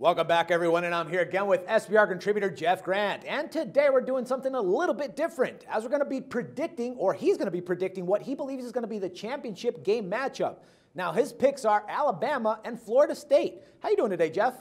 Welcome back, everyone, and I'm here again with SBR contributor Jeff Grant. And today we're doing something a little bit different, as we're going to be predicting, or he's going to be predicting, what he believes is going to be the championship game matchup. Now, his picks are Alabama and Florida State. How you doing today, Jeff?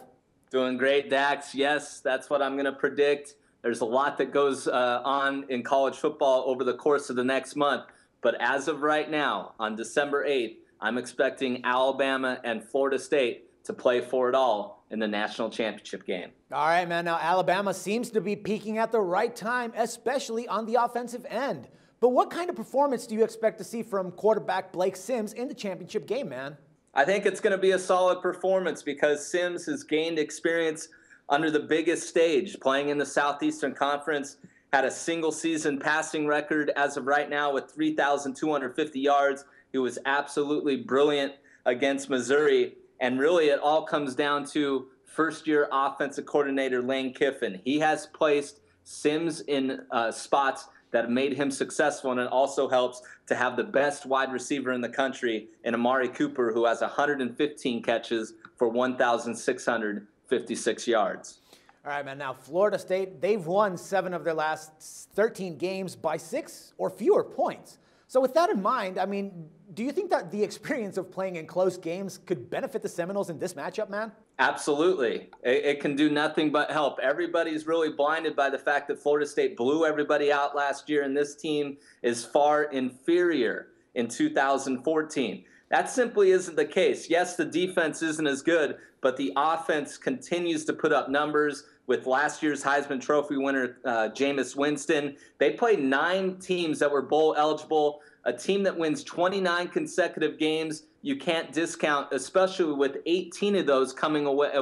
Doing great, Dax. Yes, that's what I'm going to predict. There's a lot that goes on in college football over the course of the next month. But as of right now, on December 8th, I'm expecting Alabama and Florida State to play for it all in the national championship game. All right, man. Now, Alabama seems to be peaking at the right time, especially on the offensive end. But what kind of performance do you expect to see from quarterback Blake Sims in the championship game, man? I think it's going to be a solid performance because Sims has gained experience under the biggest stage, playing in the Southeastern Conference, had a single-season passing record as of right now with 3,250 yards. He was absolutely brilliant against Missouri. And really, it all comes down to first-year offensive coordinator Lane Kiffin. He has placed Sims in spots that have made him successful, and it also helps to have the best wide receiver in the country in Amari Cooper, who has 115 catches for 1,656 yards. All right, man. Now, Florida State, they've won 7 of their last 13 games by 6 or fewer points. So with that in mind, I mean, do you think that the experience of playing in close games could benefit the Seminoles in this matchup, man? Absolutely. It can do nothing but help. Everybody's really blinded by the fact that Florida State blew everybody out last year, and this team is far inferior in 2014. That simply isn't the case. Yes, the defense isn't as good, but the offense continues to put up numbers. With last year's Heisman Trophy winner, Jameis Winston, they played 9 teams that were bowl eligible. A team that wins 29 consecutive games, you can't discount, especially with 18 of those coming away,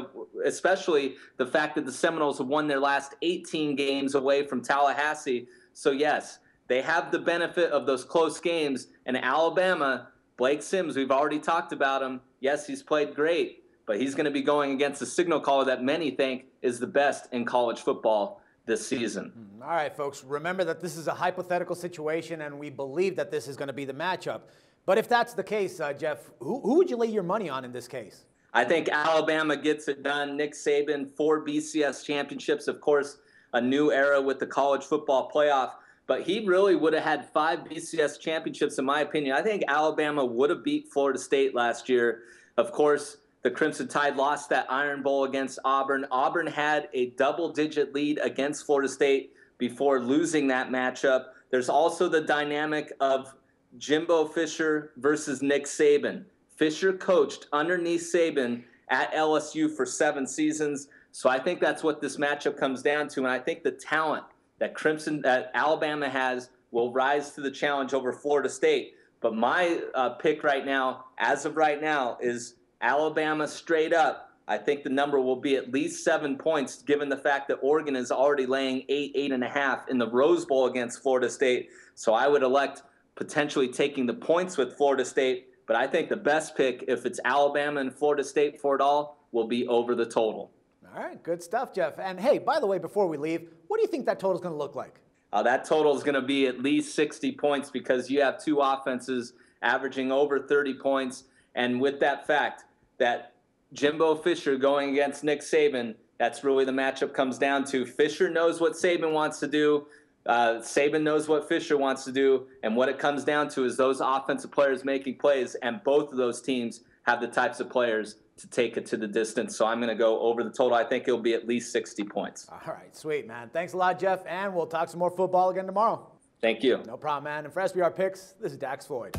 especially the fact that the Seminoles have won their last 18 games away from Tallahassee. So, yes, they have the benefit of those close games. And Alabama, Blake Sims, we've already talked about him. Yes, he's played great, but he's going to be going against a signal caller that many think is the best in college football this season. All right, folks, remember that this is a hypothetical situation, and we believe that this is going to be the matchup. But if that's the case, Jeff, who would you lay your money on in this case? I think Alabama gets it done. Nick Saban, 4 BCS championships, of course, a new era with the college football playoff. But he really would have had 5 BCS championships, in my opinion. I think Alabama would have beat Florida State last year. Of course, the Crimson Tide lost that Iron Bowl against Auburn. Auburn had a double-digit lead against Florida State before losing that matchup. There's also the dynamic of Jimbo Fisher versus Nick Saban. Fisher coached underneath Saban at LSU for 7 seasons. So I think that's what this matchup comes down to. And I think the talent that Alabama has will rise to the challenge over Florida State. But my pick right now, as of right now, is Alabama straight up. I think the number will be at least 7 points, given the fact that Oregon is already laying 8.5 in the Rose Bowl against Florida State. So I would elect potentially taking the points with Florida State. But I think the best pick, if it's Alabama and Florida State for it all, will be over the total. All right, good stuff, Jeff. And hey, by the way, before we leave, what do you think that total is going to look like? That total is going to be at least 60 points because you have 2 offenses averaging over 30 points. And with that fact, that Jimbo Fisher going against Nick Saban, that's really the matchup comes down to. Fisher knows what Saban wants to do. Saban knows what Fisher wants to do. And what it comes down to is those offensive players making plays, and both of those teams have the types of players to take it to the distance. So I'm going to go over the total. I think it'll be at least 60 points. All right, sweet, man. Thanks a lot, Jeff, and we'll talk some more football again tomorrow. Thank you. No problem, man. And for SBR Picks, this is Dax Floyd.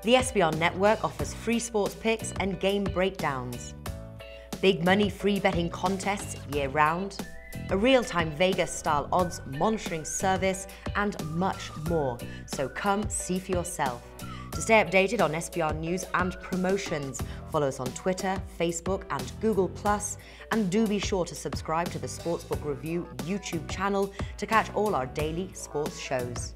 The SBR Network offers free sports picks and game breakdowns, big money free betting contests year-round, a real-time Vegas-style odds monitoring service, and much more. So come see for yourself. To stay updated on SBR news and promotions, follow us on Twitter, Facebook, and Google+, and do be sure to subscribe to the Sportsbook Review YouTube channel to catch all our daily sports shows.